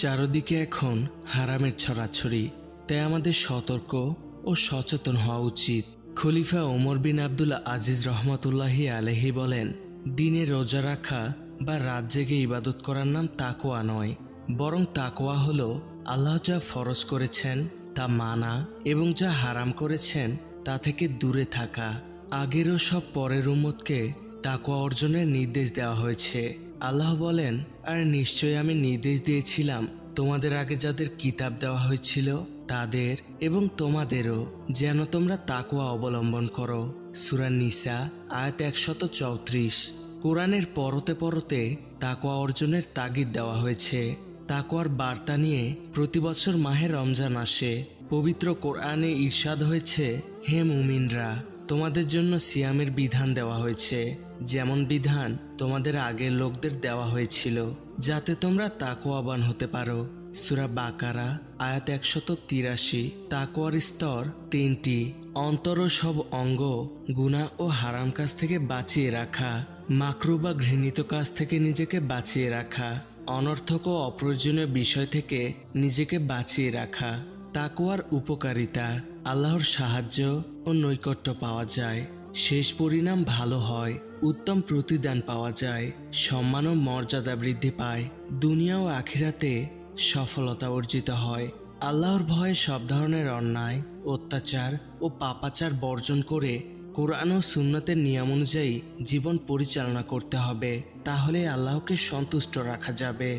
চারদিকে এখন হারামের ছড়াছড়ি, তাই আমাদের সতর্ক ও সচেতন হওয়া উচিত। খলিফা ওমর বিন আব্দুল আজিজ রহমতুল্লাহি আলাইহি বলেন, দিনে রোজা রাখা বা রাত জেগে ইবাদত করার নাম তাকওয়া নয়, বরং তাকওয়া হলো আল্লাহ যা ফরজ করেছেন তা মানা এবং যা হারাম করেছেন তা থেকে দূরে থাকা। আগেরও সব পরের উম্মতকে তাকওয়া অর্জনের নির্দেশ দেওয়া হয়েছে। আল্লাহ বলেন, আর নিশ্চয়ই আমি নির্দেশ দিয়েছিলাম তোমাদের আগে যাদের কিতাব দেওয়া হয়েছিল তাদের এবং তোমাদেরও, যেন তোমরা তাকওয়া অবলম্বন করো। সূরা নিসা আয়াত 134। কোরআনের পরতে পরতে তাকওয়া অর্জনের তাগিদ দেওয়া হয়েছে। তাকওয়ার বার্তা নিয়ে প্রতি বছর মাহে রমজান আসে। পবিত্র কোরআনে ইরশাদ হয়েছে, হে মুমিনরা, তোমাদের জন্য সিয়ামের বিধান দেওয়া হয়েছে, যেমন বিধান তোমাদের আগের লোকদের দেওয়া হয়েছিল, যাতে তোমরা তাকওয়াবান হতে পারো। সূরা বাকারা আয়াত 183। তাকওয়ার স্তর তিনটি: অন্তর ও সব অঙ্গ গুনাহ ও হারাম কাজ থেকে বাঁচিয়ে রাখা, মাকরু বা ঘৃণিত কাজ থেকে নিজেকে বাঁচিয়ে রাখা, অনর্থক ও অপ্রয়োজনীয় বিষয় থেকে নিজেকে বাঁচিয়ে রাখা। তাকওয়ার উপকারিতা: আল্লাহর সাহায্য ও নৈকট্য পাওয়া যায়, শেষ পরিণাম ভালো হয়, উত্তম প্রতিদান পাওয়া যায়, সম্মান ও মর্যাদা বৃদ্ধি পায়, দুনিয়া ও আখিরাতে সফলতা অর্জিত হয়। আল্লাহর ভয়ে সব ধরনের অন্যায়, অত্যাচার ও পাপাচার বর্জন করে কোরআন ও সুন্নতের নিয়ম অনুযায়ী জীবন পরিচালনা করতে হবে, তাহলে আল্লাহকে সন্তুষ্ট রাখা যাবে।